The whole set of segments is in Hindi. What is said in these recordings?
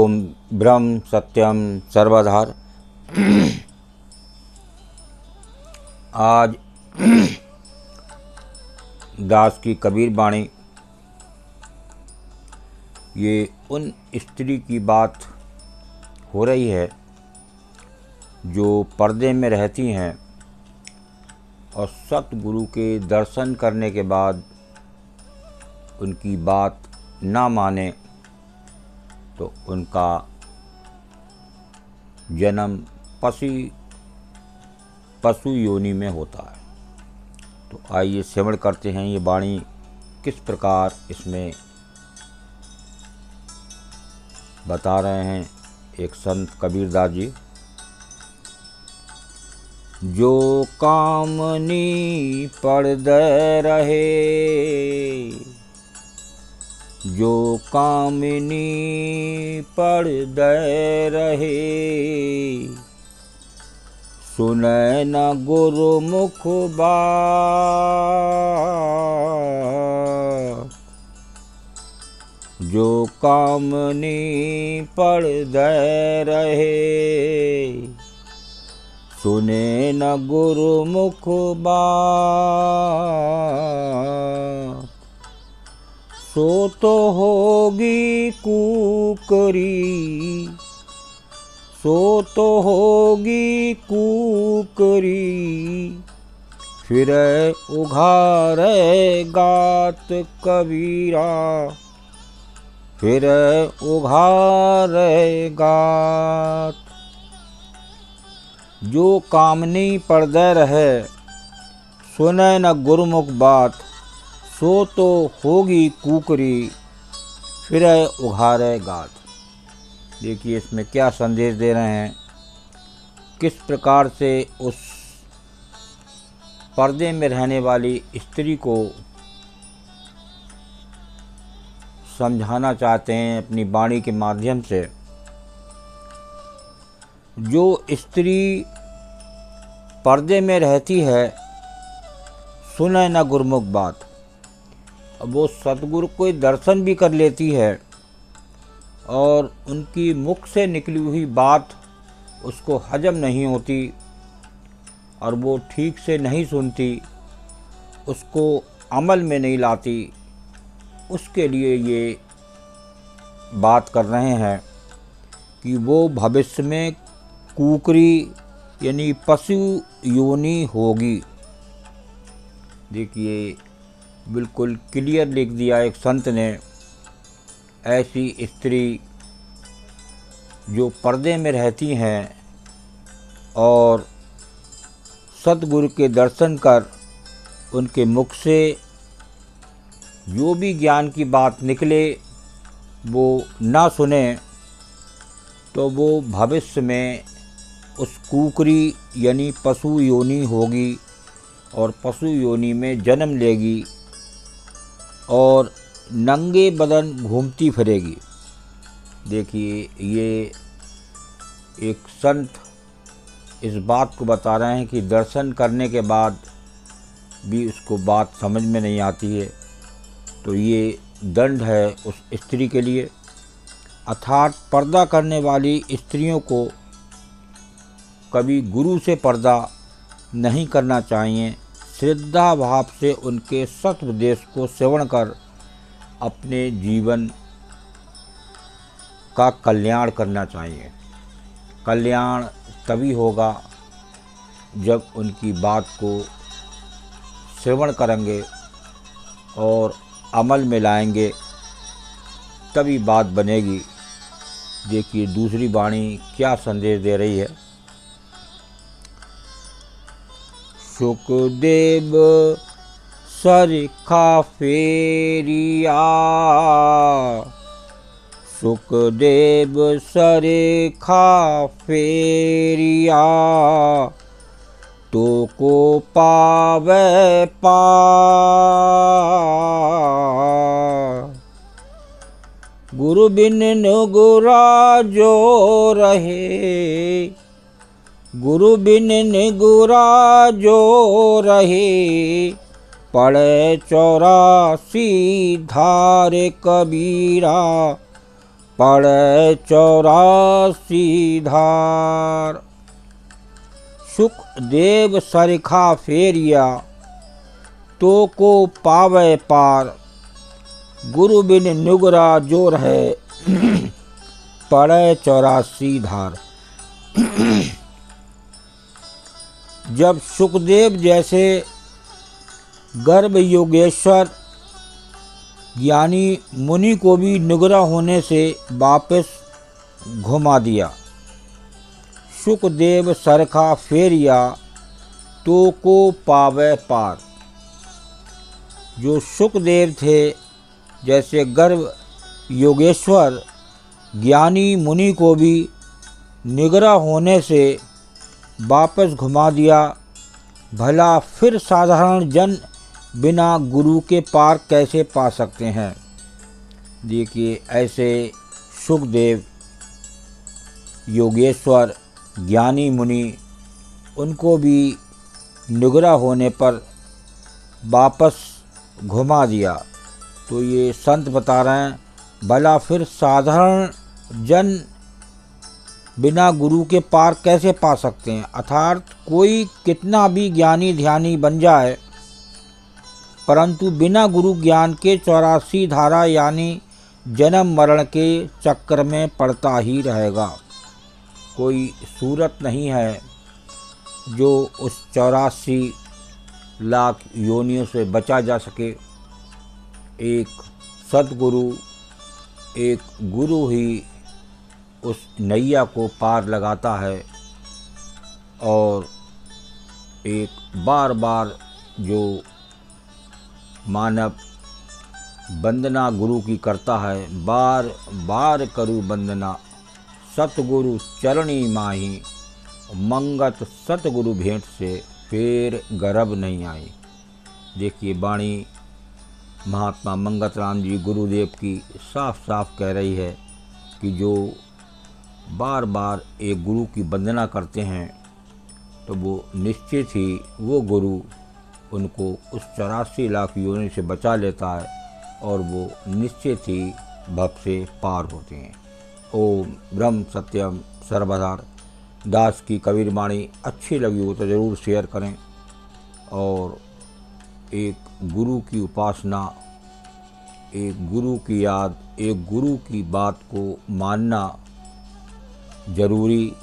ओम ब्रह्म सत्यम सर्वधार। आज दास की कबीर बाणी ये उन स्त्री की बात हो रही है जो पर्दे में रहती हैं और सतगुरु के दर्शन करने के बाद उनकी बात ना माने तो उनका जन्म पशु योनि में होता है। तो आइए श्रवण करते हैं ये वाणी किस प्रकार इसमें बता रहे हैं एक संत कबीरदास जी। जो कामनी पर्दे रहे, जो कामिनी पर्दे रहे, सुनै न गुरुमुख बात। जो कामनी पर्दे रहे, सुने न गुरुमुख बात। सो तो होगी कुकरी, सो तो होगी कुकरी, फिर उघारे गात कबीरा, फिर उघारे गात। जो कामनी पर्दे रहे, सुने न गुरुमुख बात। सो तो होगी कुकरी, फिर उघारे गात। देखिए इसमें क्या संदेश दे रहे हैं, किस प्रकार से उस पर्दे में रहने वाली स्त्री को समझाना चाहते हैं अपनी वाणी के माध्यम से। जो स्त्री पर्दे में रहती है, सुने न गुरुमुख बात। अब वो सतगुरु कोई दर्शन भी कर लेती है और उनकी मुख से निकली हुई बात उसको हजम नहीं होती और वो ठीक से नहीं सुनती, उसको अमल में नहीं लाती। उसके लिए ये बात कर रहे हैं कि वो भविष्य में कुकरी यानी पशु योनि होगी। देखिए बिल्कुल क्लियर लिख दिया एक संत ने। ऐसी स्त्री जो पर्दे में रहती हैं और सतगुरु के दर्शन कर उनके मुख से जो भी ज्ञान की बात निकले वो ना सुने, तो वो भविष्य में उस कुकरी यानी पशु योनि होगी और पशु योनि में जन्म लेगी और नंगे बदन घूमती फिरेगी। देखिए ये एक संत इस बात को बता रहे हैं कि दर्शन करने के बाद भी उसको बात समझ में नहीं आती है, तो ये दंड है उस स्त्री के लिए। अर्थात पर्दा करने वाली स्त्रियों को कभी गुरु से पर्दा नहीं करना चाहिए। श्रद्धा भाव से उनके सत्पदेश को श्रवण कर अपने जीवन का कल्याण करना चाहिए। कल्याण तभी होगा जब उनकी बात को श्रवण करेंगे और अमल में लाएंगे, तभी बात बनेगी। देखिए दूसरी वाणी क्या संदेश दे रही है। सुखदेव सरिखा फेरिया, सुखदेव सरिखा फेरिया, तो को पावे पार। गुरु बिन निगुरा जो रहे, गुरु बिन निगुरा जो रहे, पड़े 84 धार कबीरा, पड़े 84 धार। सुखदेव सरखा फेरिया, तो को पावे पार। गुरु बिन नुगरा जो रहे, पड़े 84 धार। जब सुखदेव जैसे गर्भ योगेश्वर ज्ञानी मुनि को भी नुगरा होने से वापस घुमा दिया। सुखदेव सरखा फेरिया, तो को पावे पार। जो सुखदेव थे जैसे गर्भ योगेश्वर ज्ञानी मुनि को भी निगरा होने से वापस घुमा दिया, भला फिर साधारण जन बिना गुरु के पार कैसे पा सकते हैं। देखिए, ऐसे सुखदेव योगेश्वर ज्ञानी मुनि, उनको भी निगरा होने पर वापस घुमा दिया। तो ये संत बता रहे हैं, भला फिर साधारण जन बिना गुरु के पार कैसे पा सकते हैं। अर्थात कोई कितना भी ज्ञानी ध्यानी बन जाए, परंतु बिना गुरु ज्ञान के 84 धारा यानी जन्म मरण के चक्कर में पड़ता ही रहेगा। कोई सूरत नहीं है जो उस 84 लाख योनियों से बचा जा सके। एक सद्गुरु, एक गुरु ही उस नैया को पार लगाता है। और एक बार बार जो मानव वंदना गुरु की करता है, बार बार करूँ वंदना, सतगुरु चरणी माही। मंगत सतगुरु भेंट से फिर गर्भ नहीं आई। देखिए, वाणी महात्मा मंगत राम जी गुरुदेव की साफ साफ कह रही है कि जो बार बार एक गुरु की वंदना करते हैं, तो वो निश्चित ही वो गुरु उनको उस 84 लाख योनि से बचा लेता है और वो निश्चित ही भव से पार होते हैं। ओम ब्रह्म सत्यम सर्वधार। दास की कबीर वाणी अच्छी लगी हो तो ज़रूर शेयर करें। और एक गुरु की उपासना, एक गुरु की याद, एक गुरु की बात को मानना जरूरी।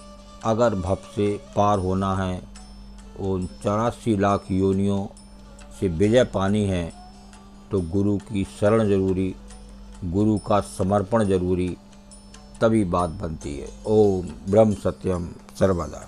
अगर भव से पार होना है, उन 84 लाख योनियों से विजय पानी है, तो गुरु की शरण जरूरी, गुरु का समर्पण जरूरी, तभी बात बनती है। ओम ब्रह्म सत्यम सर्वदा।